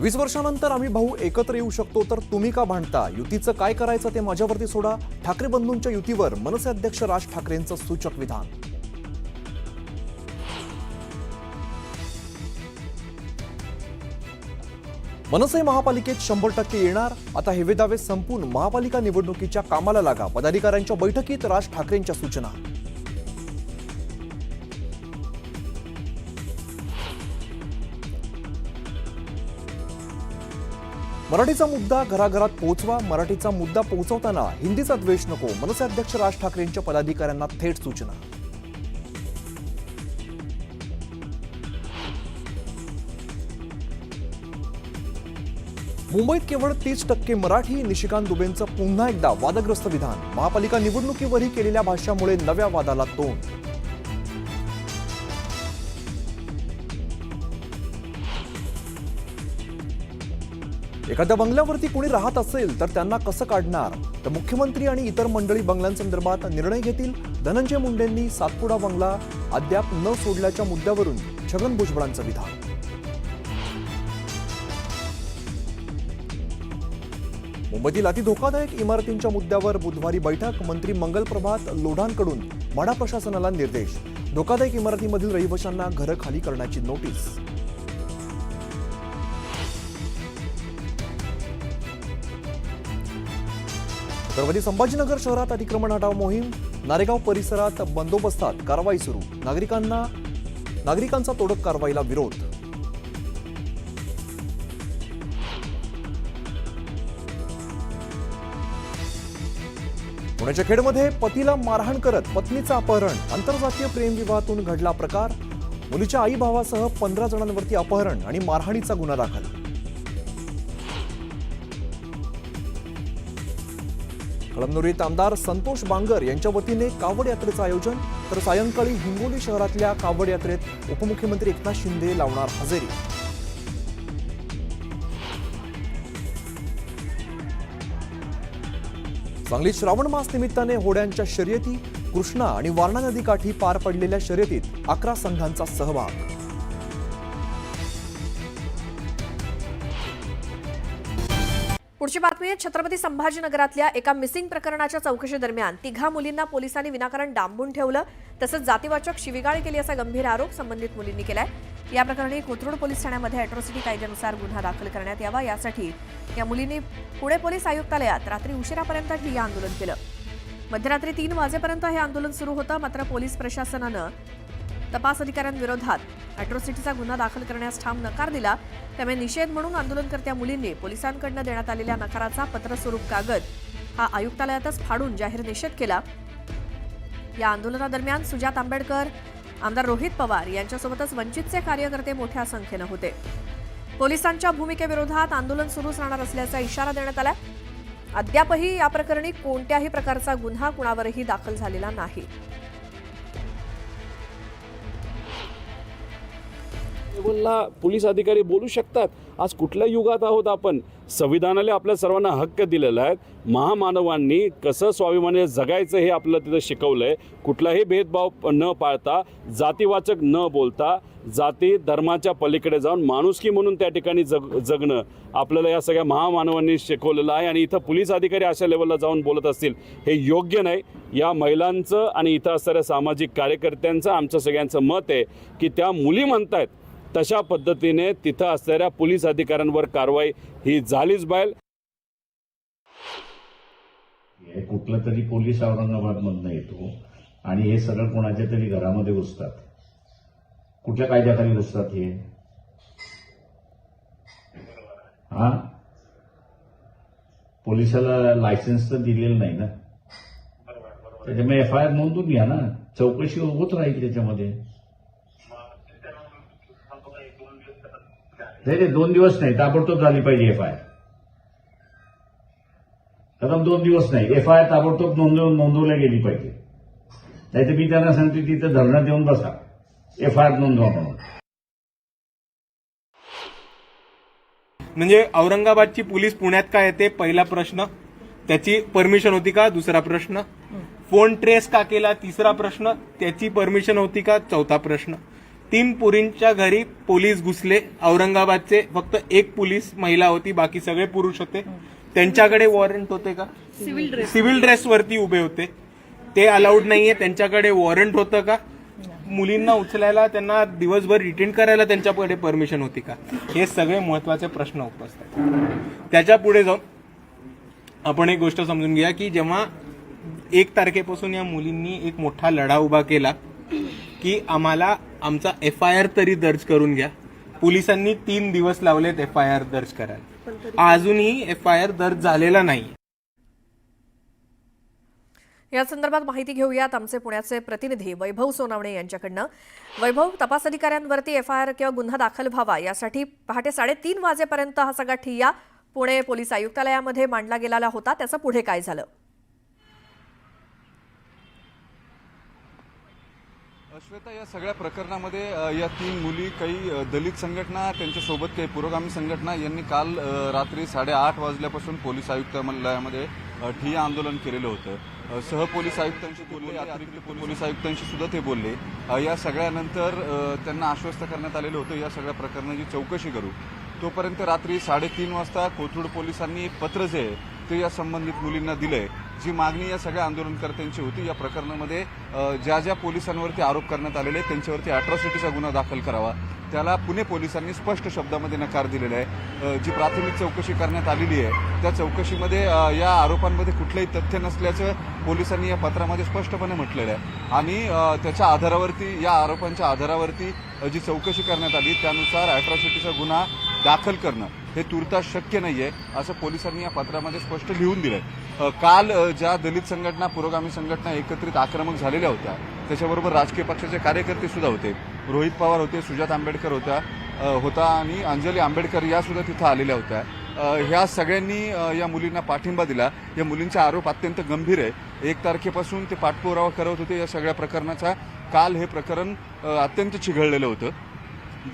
20 वर्षांनंतर आम्ही भाऊ एकत्र येऊ शकतो तर तुम्ही का भांडता? युतीचं काय करायचं ते माझ्यावरती सोडा. ठाकरे बंधूंच्या युतीवर मनसे अध्यक्ष राज ठाकरेंचं सूचक विधान. मनसे महापालिकेत 100% येणार. आता हेवे दावे संपून महापालिका निवडणुकीच्या कामाला लागा. पदाधिकाऱ्यांच्या बैठकीत राज ठाकरेंच्या सूचना. मराठीचा मुद्दा घराघरात पोहोचवा. मराठीचा मुद्दा पोहोचवताना हिंदीचा द्वेष नको. मनसे अध्यक्ष राज ठाकरेंच्या पदाधिकाऱ्यांना थेट सूचना. मुंबईत केवळ 30% मराठी. निशिकांत दुबेंचं पुन्हा एकदा वादग्रस्त विधान. महापालिका निवडणुकीवरही केलेल्या भाष्यामुळे नव्या वादाला तोंड. एखाद्या बंगल्यावरती कोणी राहत असेल तर त्यांना कसं काढणार? तर मुख्यमंत्री आणि इतर मंडळी बंगल्यांसंदर्भात निर्णय घेतील. धनंजय मुंडेंनी सातपुडा बंगला अद्याप न सोडल्याच्या मुद्द्यावरून छगन भुजबळांचं विधान. मुंबईतील अति धोकादायक इमारतींच्या मुद्द्यावर बुधवारी बैठक. मंत्री मंगल प्रभात लोढांकडून म्हाडा प्रशासनाला निर्देश. धोकादायक इमारतीमधील रहिवाशांना घरं खाली करण्याची नोटीस. छत्रपती संभाजीनगर शहरात अतिक्रमण हटाव मोहीम. नारेगाव परिसरात बंदोबस्तात कारवाई सुरू. नागरिकांचा तोडक कारवाईला विरोध. पुण्याच्या खेडमध्ये पतीला मारहाण करत पत्नीचं अपहरण. आंतरजातीय प्रेमविवाहातून घडला प्रकार. मुलीच्या आई भावासह 15 जणांवरती अपहरण आणि मारहाणीचा गुन्हा दाखल. कळमनुरीत आमदार संतोष बांगर यांच्या वतीने कावड यात्रेचं आयोजन. तर सायंकाळी हिंगोली शहरातल्या कावड यात्रेत उपमुख्यमंत्री एकनाथ शिंदे लावणार हजेरी. सांगलीत श्रावण मास निमित्ताने होड्यांच्या शर्यती. कृष्णा आणि वारणा नदीकाठी पार पडलेल्या शर्यतीत 11 संघांचा सहभाग. पुढची बातमी आहे. छत्रपती संभाजीनगरातल्या एका मिसिंग प्रकरणाच्या चौकशी दरम्यान 3 मुलींना पोलिसांनी विनाकारण डांबून ठेवलं तसंच जातीवाचक शिवीगाळ केली असा गंभीर आरोप संबंधित मुलींनी केलाय. या प्रकरणी कोथरूड पोलीस ठाण्यामध्ये अॅट्रॉसिटी कायद्यानुसार गुन्हा दाखल करण्यात यावा यासाठी या मुलींनी पुणे पोलीस आयुक्तालयात रात्री उशिरापर्यंत ठिय्या आंदोलन केलं. मध्यरात्री 3 वाजेपर्यंत हे आंदोलन सुरू होतं. मात्र पोलीस प्रशासनानं तपास अधिकाऱ्यांविरोधात अॅट्रॉसिटीचा गुन्हा दाखल करण्यास ठाम नकार दिला. त्यामुळे निषेध म्हणून आंदोलनकर्त्या मुलींनी पोलिसांकडून देण्यात आलेल्या नकाराचा पत्रस्वरूप कागद हा आयुक्तालयातच फाडून जाहीर निषेध केला. या आंदोलनादरम्यान सुजात आंबेडकर, आमदार रोहित पवार यांच्यासोबतच वंचितचे कार्यकर्ते मोठ्या संख्येनं होते. पोलिसांच्या भूमिकेविरोधात आंदोलन सुरूच राहणार असल्याचा इशारा देण्यात आला. अद्यापही या प्रकरणी कोणत्याही प्रकारचा गुन्हा कुणावरही दाखल झालेला नाही. लेवलला पोलीस अधिकारी बोलू शकतात. आज कुठल्या युगात आहोत आपण? संविधानाने आपल्या सर्वांना हक्क दिलेला आहे. महामानवांनी कसं स्वाभिमानी जगायचं हे आपल्याला तिथं शिकवलंय. कुठलाही भेदभाव न पाळता, जातीवाचक न बोलता, जाती धर्माच्या पलीकडे जाऊन माणुसकी म्हणून त्या ठिकाणी जगणं आपल्याला या सगळ्या महामानवांनी शिकवलेलं आहे. आणि इथं पोलीस अधिकारी अशा लेवलला जाऊन बोलत असतील हे योग्य नाही. या महिलांचं आणि इथं असणाऱ्या सामाजिक कार्यकर्त्यांचं आमचं सगळ्यांचं मत आहे की त्या मुली म्हणतायत तशा पद्धतीने तिथं असणाऱ्या पोलीस अधिकाऱ्यांवर कारवाई ही झालीच पाहिजे. कुठला तरी पोलीस औरंगाबादमधनं येतो आणि हे सगळं कोणाच्या तरी घरामध्ये घुसतात. कुठल्या कायद्याखाली घुसतात हे? हा, पोलिसाला लायसन्स तर दिलेलं नाही ना. त्याच्यामुळे FIR नोंदून घ्या ना. चौकशी होत राहील त्याच्यामध्ये. नाही 2 दिवस नाही, ताबडतोब झाली पाहिजे FIR. कदम 2 दिवस नाही, FIR ताबडतोब नोंदवल्या गेली पाहिजे. नाहीतर मी त्यांना सांगतो तिथं धरणं देऊन बसा, FIR नोंदवा म्हणून. म्हणजे औरंगाबादची पोलीस पुण्यात का येते? पहिला प्रश्न. त्याची परमिशन होती का? दुसरा प्रश्न. फोन ट्रेस का केला? तिसरा प्रश्न. त्याची परमिशन होती का? चौथा प्रश्न. 3 पोरींच्या घरी पोलीस घुसले. औरंगाबादचे फक्त 1 पोलीस महिला होती, बाकी सगळे पुरुष होते. त्यांच्याकडे वॉरंट होते का? सिव्हिल ड्रेस वरती उभे होते, ते अलाउड नाहीये. त्यांच्याकडे वॉरंट होतं का? मुलींना उचलायला, त्यांना दिवसभर रिटेन करायला त्यांच्याकडे परमिशन होती का? हे सगळे महत्वाचे प्रश्न उपस्थित आहेत. त्याच्या पुढे जाऊन आपण एक गोष्ट समजून घ्या की जेव्हा 1 तारखेपासून या मुलींनी एक मोठा लढा उभा केला की आम्हाला आमचा FIR तरी दर्ज करून घ्या. पोलिसांनी 3 दिवस लावलेत FIR दर्ज करायला, अजूनही FIR दर्ज झालेला नाही. या संदर्भात माहिती घेऊयात आमचे पुण्याचे प्रतिनिधी वैभव सोनावणे यांच्याकडनं. वैभव, तपास अधिकाऱ्यांवरती FIR किंवा गुन्हा दाखल व्हावा यासाठी पहाटे 3:30 वाजेपर्यंत हा सगळा ठिय्या पुणे पोलीस आयुक्तालयामध्ये मांडला गेलेला होता. त्याचं पुढे काय झालं? श्वेता, या सगळ्या प्रकरणामध्ये या 3 मुली, काही दलित संघटना, त्यांच्यासोबत काही पुरोगामी संघटना यांनी काल रात्री 8:30 वाजल्यापासून पोलीस आयुक्तालयामध्ये ठिय्या आंदोलन केलेलं होतं. सहपोलीस आयुक्तांशी बोलले, अतिरिक्त पोलीस आयुक्तांशी सुद्धा ते बोलले. या सगळ्यानंतर त्यांना आश्वस्त करण्यात आलेलं होतं या सगळ्या प्रकरणाची चौकशी करू. तोपर्यंत रात्री 3:30 वाजता कोथरूड पोलिसांनी एक पत्र जे आहे ते या संबंधित मुलींना दिलंय. जी मागणी या सगळ्या आंदोलनकर्त्यांची होती, या प्रकरणामध्ये ज्या ज्या पोलिसांवरती आरोप करण्यात आलेले त्यांच्यावरती अॅट्रॉसिटीचा गुन्हा दाखल करावा, त्याला पुणे पोलिसांनी स्पष्ट शब्दामध्ये नकार दिलेला आहे. जी प्राथमिक चौकशी करण्यात आलेली आहे त्या चौकशीमध्ये या आरोपांमध्ये कुठलंही तथ्य नसल्याचं पोलिसांनी या पत्रामध्ये स्पष्टपणे म्हटलेलं आहे. आणि त्याच्या आधारावरती, या आरोपांच्या आधारावरती जी चौकशी करण्यात आली त्यानुसार अॅट्रॉसिटीचा गुन्हा दाखल करणं हे तुर्तास शक्य नाहीये असं पोलिसांनी या पत्रामध्ये स्पष्ट लिहून दिलंय. काल ज्या दलित संघटना, पुरोगामी संघटना एकत्रित आक्रमक झालेल्या होत्या, त्याच्याबरोबर राजकीय पक्षाचे कार्यकर्ते सुद्धा होते. रोहित पवार होते, सुजात आंबेडकर होता आणि अंजली आंबेडकर या सुद्धा तिथं आलेल्या होत्या. ह्या सगळ्यांनी या मुलींना पाठिंबा दिला. या मुलींचा आरोप अत्यंत गंभीर आहे. 1 तारखेपासून ते पाठपुरावा करत होते या सगळ्या प्रकरणाचा. काल हे प्रकरण अत्यंत चिघळलेलं होतं.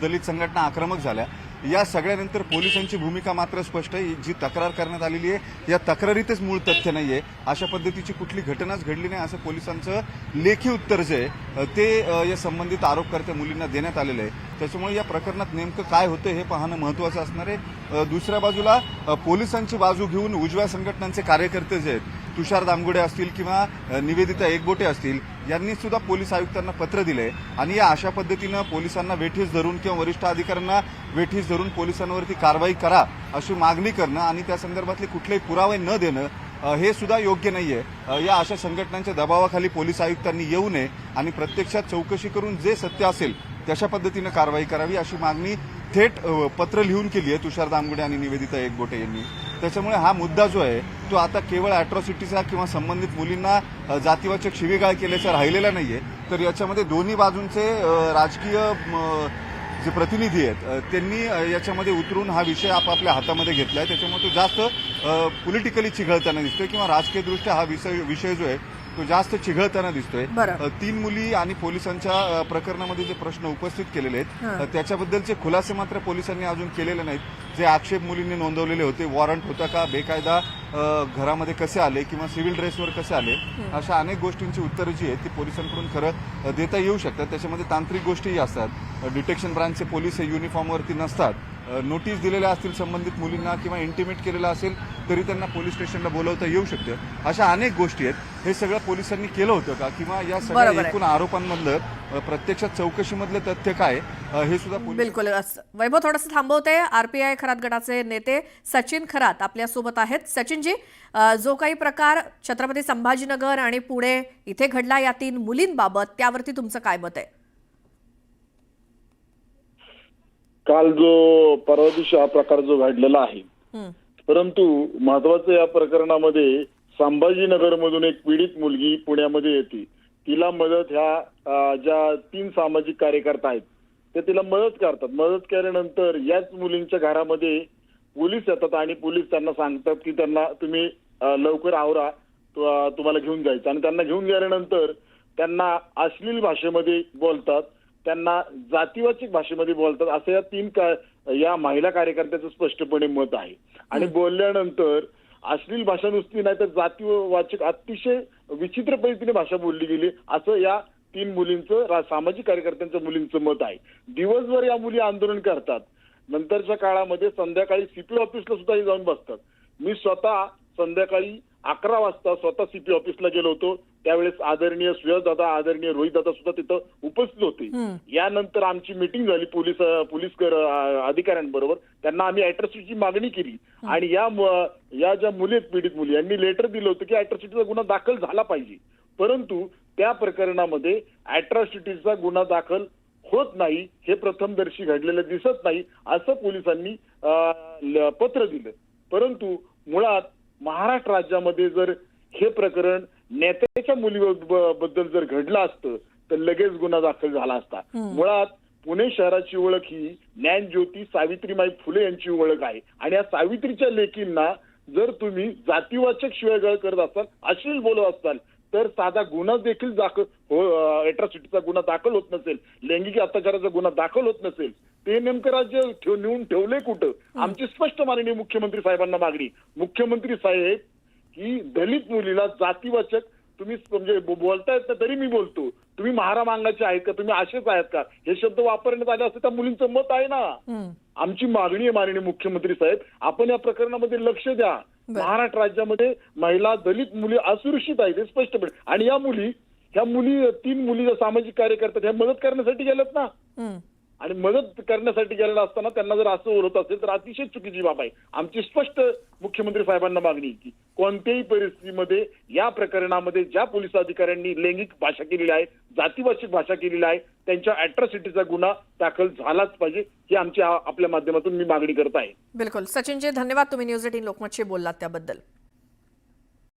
दलित संघटना आक्रमक झाल्या. या सगळ्यानंतर पोलिसांची भूमिका मात्र स्पष्ट आहे. जी तक्रार करण्यात आलेली आहे या तक्रारीतच मूळ तथ्य नाहीये, अशा पद्धतीची कुठली घटनाच घडली नाही असं पोलिसांचं लेखी उत्तर जे आहे ते या संबंधित आरोपकर्त्या मुलींना देण्यात आलेलं आहे. त्याच्यामुळे या प्रकरणात नेमकं काय होतं हे पाहणं महत्त्वाचं असणार आहे. दुसऱ्या बाजूला पोलिसांची बाजू घेऊन उजव्या संघटनांचे कार्यकर्ते जे आहेत, तुषार दामगुडे असतील किंवा निवेदिता एकबोटे असतील, यांनी सुद्धा पोलीस आयुक्तांना पत्र दिले आणि या अशा पद्धतीनं पोलिसांना वेठीस धरून किंवा वरिष्ठ अधिकाऱ्यांना वेठीस धरून पोलिसांवरती कारवाई करा अशी मागणी करणं आणि त्या संदर्भातले कुठलेही पुरावे न देणं हे सुद्धा योग्य नाहीये. या अशा संघटनांच्या दबावाखाली पोलीस आयुक्तांनी येऊ नये आणि प्रत्यक्षात चौकशी करून जे सत्य असेल तशा पद्धतीनं कारवाई करावी अशी मागणी थेट पत्र लिहून केली आहे तुषार दामगुडे आणि निवेदिता एकबोटे यांनी. त्याच्यामुळे हा मुद्दा जो आहे तो आता केवळ अॅट्रॉसिटीचा किंवा संबंधित मुलींना जातीवाचक शिवीगाळ केल्याचा राहिलेला नाहीये, तर याच्यामध्ये दोन्ही बाजूंचे राजकीय जे प्रतिनिधी आहेत त्यांनी याच्यामध्ये उतरून हा विषय आपापल्या हातामध्ये घेतलाय. त्याच्यामुळे तो जास्त पॉलिटिकली चिघळताना दिसतोय किंवा राजकीयदृष्ट्या हा विषय जो आहे तो जास्त चिघळताना दिसतोय. 3 मुली आणि पोलिसांच्या प्रकरणामध्ये जे प्रश्न उपस्थित केलेले आहेत त्याच्याबद्दलचे खुलासे मात्र पोलिसांनी अजून केलेले नाहीत. जे आक्षेप मुलींनी नोंदवलेले होते, वॉरंट होता का, बेकायदा घरामध्ये कसे आले किंवा सिव्हिल ड्रेसवर कसे आले, अशा अनेक गोष्टींची उत्तरं जी आहेत ती पोलिसांकडून खरं देता येऊ शकतात. त्याच्यामध्ये तांत्रिक गोष्टीही असतात. डिटेक्शन ब्रांचचे पोलीस हे युनिफॉर्मवरती नसतात. नोटीस दिलेल्या असतील संबंधित मुलींना किंवा इंटिमेट केलेलं असेल तरी त्यांना पोलीस स्टेशनला बोलवता येऊ शकतं. अशा अनेक गोष्टी आहेत. हे सगळं पोलिसांनी केलं होतं का किंवा या सगळ्या एकूण आरोपांमधलं प्रत्यक्षात चौकशीमधलं तथ्य काय हे सुद्धा बिलकुल. वैभव, थोडंसं थांबवते. RPI खरात गटाचे नेते सचिन खरात आपल्यासोबत आहेत. सचिनजी, जो काही प्रकार छत्रपती संभाजीनगर आणि पुणे इथे घडला या 3 मुलींबाबत, त्यावरती तुमचं काय मत आहे? काल जो परवा दिवशी हा प्रकार जो घडलेला आहे, परंतु महत्वाचं या प्रकरणामध्ये संभाजीनगर मधून एक पीडित मुलगी पुण्यामध्ये येते. तिला मदत ह्या ज्या 3 सामाजिक कार्यकर्ता आहेत ते तिला मदत करतात. मदत केल्यानंतर याच मुलींच्या घरामध्ये पोलीस येतात आणि पोलीस त्यांना सांगतात की त्यांना तुम्ही लवकर आवरा, तुम्हाला घेऊन जायचं. आणि त्यांना घेऊन गेल्यानंतर त्यांना अश्लील भाषेमध्ये बोलतात, त्यांना जातीवाचक भाषेमध्ये बोलतात, असं या 3 या महिला कार्यकर्त्याचं स्पष्टपणे मत आहे. आणि बोलल्यानंतर अश्लील भाषा नुसती नाही तर जातीवाचक अतिशय विचित्र पद्धतीने भाषा बोलली गेली असं या तीन मुलींचं सामाजिक कार्यकर्त्यांच्या मुलींचं मत आहे. दिवसभर या मुली आंदोलन करतात, नंतरच्या काळामध्ये संध्याकाळी सीपी ऑफिसला सुद्धा जाऊन बसतात. मी स्वतः संध्याकाळी 11 वाजता स्वतः सीपी ऑफिसला गेलो होतो. त्यावेळेस आदरणीय सुयशदादा, आदरणीय रोहितदादा सुद्धा तिथं उपस्थित होते. यानंतर आमची मिटिंग झाली पोलीस अधिकाऱ्यांबरोबर. त्यांना आम्ही अॅट्रॉसिटीची मागणी केली आणि या ज्या मुली आहेत, पीडित मुली, यांनी लेटर दिलं होतं की अॅट्रॉसिटीचा गुन्हा दाखल झाला पाहिजे. परंतु त्या प्रकरणामध्ये अॅट्रॉसिटीचा गुन्हा दाखल होत नाही, हे प्रथमदर्शी घडलेलं दिसत नाही असं पोलिसांनी पत्र दिलं. परंतु मुळात महाराष्ट्र राज्यामध्ये जर हे प्रकरण नेत्याच्या मुलीबद्दल जर घडलं असतं तर लगेच गुन्हा दाखल झाला असता. मुळात पुणे शहराची ओळख ही ज्ञानज्योती सावित्रीबाई फुले यांची ओळख आहे आणि या सावित्रीच्या लेकींना जर तुम्ही जातीवाचक शिवीगाळ करत असाल, अश्लील बोलत असाल, तर साधा गुन्हा देखील अॅट्रॉसिटीचा गुन्हा दाखल होत नसेल, लैंगिक अत्याचाराचा गुन्हा दाखल होत नसेल, ते नेमकं राज्य नेऊन ठेवलंय कुठं? आमची स्पष्ट मागणी मुख्यमंत्री साहेबांना मागणी. मुख्यमंत्री साहेब, ही दलित मुलीला जातीवाचक तुम्ही म्हणजे बोलतायत ना, तरी मी बोलतो, तुम्ही महारा मांगाचे आहेत का, तुम्ही असेच आहेत का, हे शब्द वापरण्यात आले असं त्या मुलींचं मत आहे ना. आमची मागणी आहे माननीय मुख्यमंत्री साहेब, आपण या प्रकरणामध्ये लक्ष द्या. महाराष्ट्र राज्यामध्ये महिला दलित मुली असुरक्षित आहेत हे स्पष्टपणे. आणि ह्या मुली 3 मुली ज्या सामाजिक कार्यकर्त्या ह्या मदत करण्यासाठी गेल्यात ना, आणि मदत करण्यासाठी गेलेला असताना त्यांना जर असं होत असेल तर अतिशय चुकीची बाब आहे. आमची स्पष्ट मुख्यमंत्री साहेबांना मागणी की कोणत्याही परिस्थितीमध्ये या प्रकरणामध्ये ज्या पोलीस अधिकाऱ्यांनी लैंगिक भाषा केलेली आहे, जातीवाचक भाषा केलेली आहे, त्यांच्या अॅट्रॉसिटीचा गुन्हा दाखल झालाच पाहिजे, ही आमच्या आपल्या माध्यमातून मी मागणी करत आहे. बिलकुल सचिनजी, धन्यवाद. तुम्ही न्यूज 18 लोकमतशी बोललात त्याबद्दल.